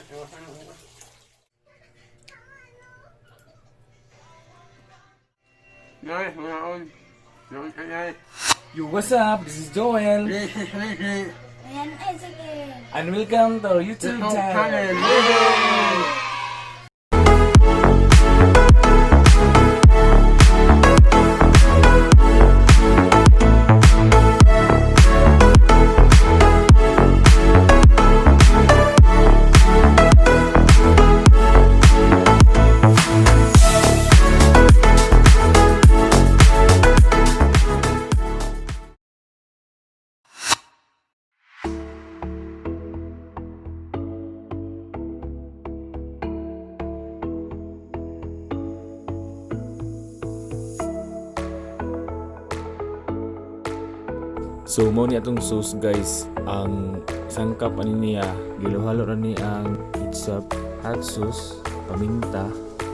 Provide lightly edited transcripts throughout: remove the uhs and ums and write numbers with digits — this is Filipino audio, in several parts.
Yo, what's up? This is Joel. And welcome to our YouTube channel. So mo ni atong sauce guys, ang sangkap ani niya gilohalo ra ni ang ketchup, hot sauce, paminta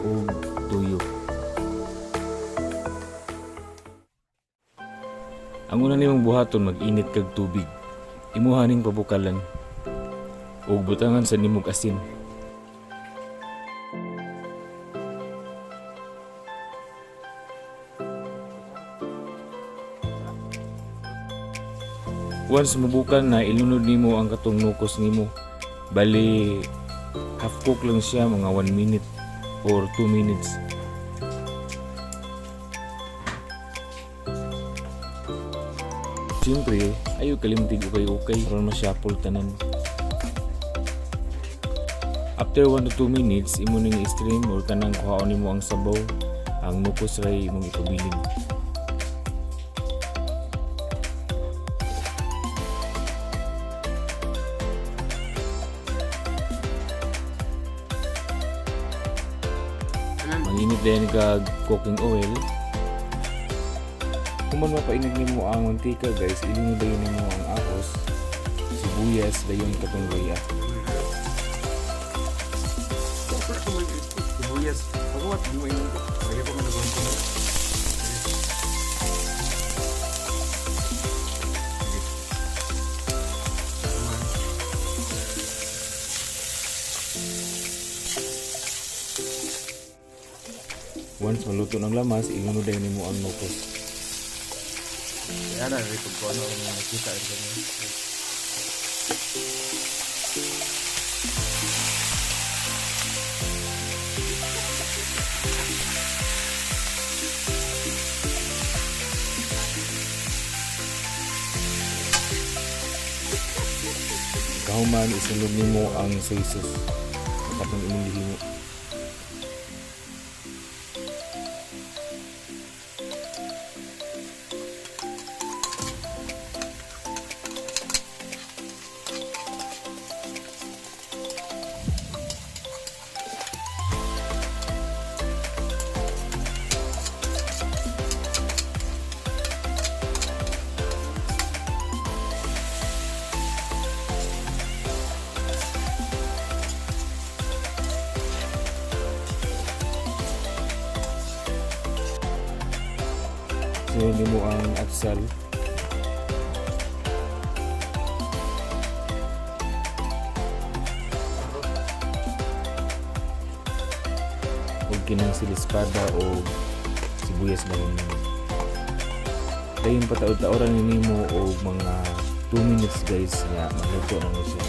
ug tuyo. Ang una nimong buhaton mag-init kag tubig. Imuha ning pabukalan ug butangan sa nimog asin. Once mabukan na, ilunod nimo ang katong nokos nimo. Bali half cook lang siya, mga 1 minute or 2 minutes. Siyempre, ayaw kalimtig ukay-ukay para masyapol tanan. After 1 to 2 minutes, imo ning i-stream or kanang kuhaon nimo ang sabaw. Ang nokos ray imong ipabilin. Manginit din kag cooking oil. Kung man mapainit nimo ang mantika guys, ilunod dayon nimo ang ahos, sibuyas, dayon katong luya. Sibuyas, pagawat mo imo. Kaya ko man nagawon ko. Once maluto ng lamas, ilunod din nimo ang nokos. Kaya na, record ko ano ang nakita rin kami. Kahuman, isunod nimo ang soy sauce. Katong imong lihimo. Sunod mo ang atsal. Huwag kinang silispada o sibuyas na rin. Dayon pataod-taoran nimo o mga 2 minutes guys nga maluto na siya.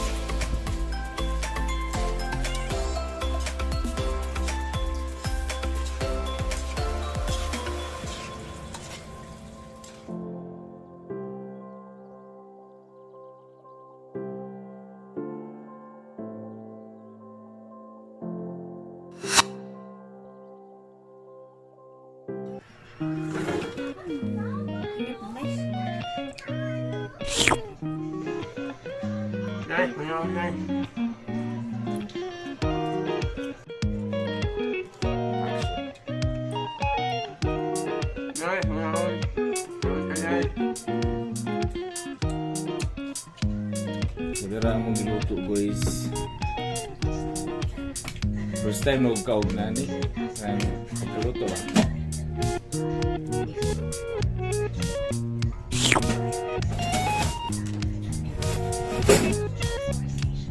Sigara mong giluto guys. First time magkaog na ni. Pagkaluto ba?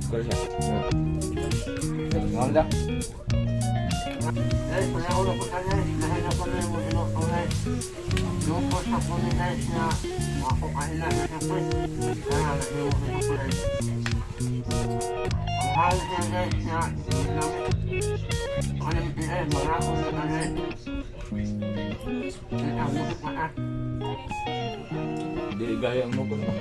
Kaya siya. lang. Guys, wala ko na po tayo guys. Nahanap ko na yung mga ko guys. Nokos na po ni guys na ako kahila na siya po. Nahanap yung mga ko guys. Ang halos niya guys na alam niya mga ko na guys. Ang mukit na Hindi gaya ang mukha mo.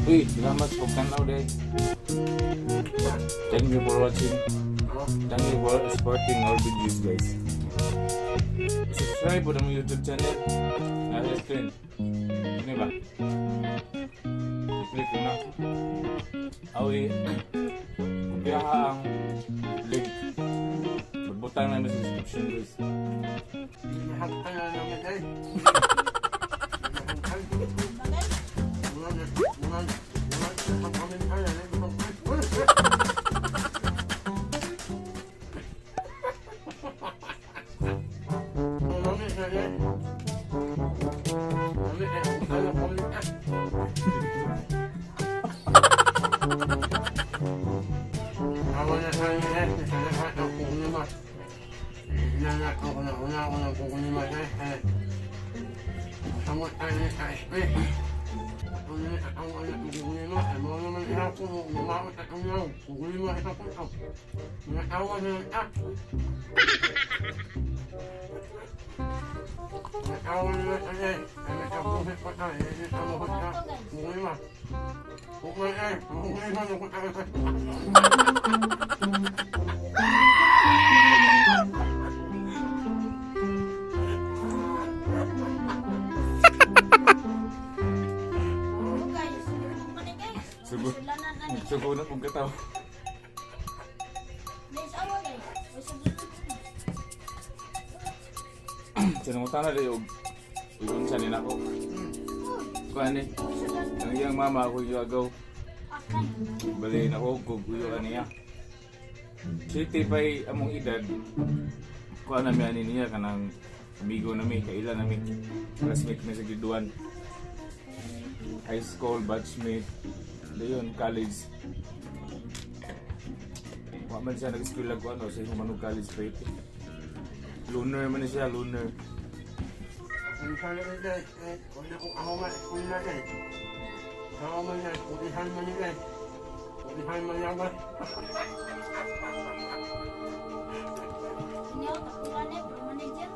Uy, salamat sa pagkanaw dahil. Thank you for watching. Thank you for supporting our videos guys. Subscribe po ng YouTube channel. Nasa screen. Ano ba? I-click ko na. Awi. Kupiha ang link. Magbutang namin sa description guys. Nakakita na namin guys. Sugo na kong kataw. Sinungutan na rin yung unsa nila ko. Kuhan eh. Ang iyang mama ako yung agaw. Balayin ako kung kuyo niya. City pa'y among edad. Kuhan namin ani niya kanang amigo namin, kailan namin. Classmate na sa Giduan. High school, batchmate. Dayon, college. Wa man siya nag-eskwela ko ano, sa Humanog College pa ito. Lunar man siya, lunar. Ang sana rin guys, kung na kung ako ma-eskwela guys. Ako man guys, pulihan man yun guys. Pulihan man yan guys. Inyo, tapulan eh, pro manager.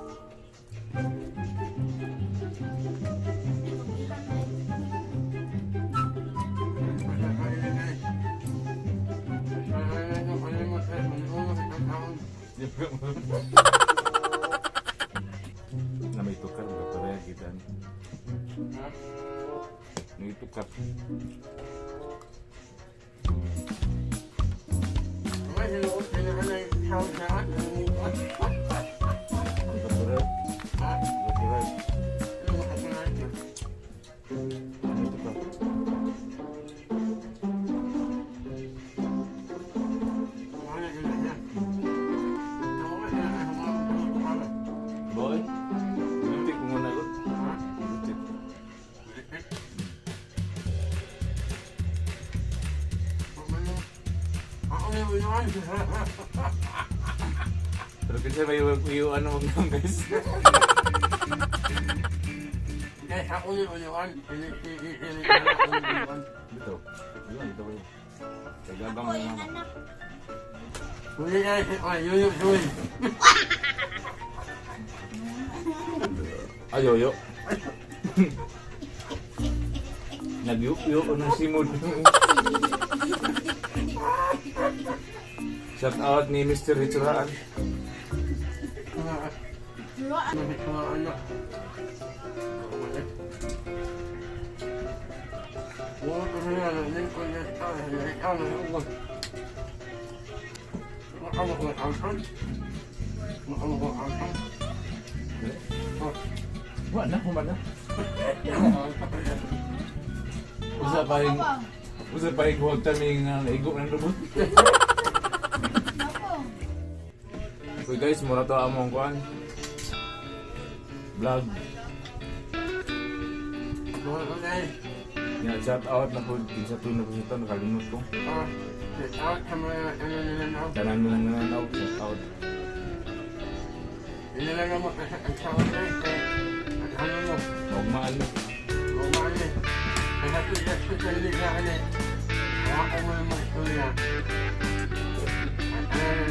Na may tukar, doktornya kita. May tukar. Doktornya. Doktornya. Boy, nanti ko muna ko. Pero kasi may ano mag guys. Guys, ako yung uliwan. Betul. Yun, ito ko yun. Kagabang Ako mo yung naman. anak. Uli guys, yun yung Ayoyo. Nagyuyo ko ng simod. Shout out ni Mr. Hitsuraan. Namit mga anak. Wala ko na yan, hindi ko na ito na huwag. Makamok ng alpan. Makamok ng alpan. Wala na, humana. Usa pa yung huwag taming naigo ng lubot. Nako. So guys, muna to among kuhan. Vlog. Wala ko na eh. Yan, shout out na po. Sa tunog ko ito, nakalimot ko. Get out sa mga nananaw. Tanan mo lang nananaw. Shout out. Inilaga mo kasi ang sawa na eh. At ano mo, Huwag mahal mo. gumali. Kaya sa liga ka na eh. Kaya ako mo yung mga istorya. At ano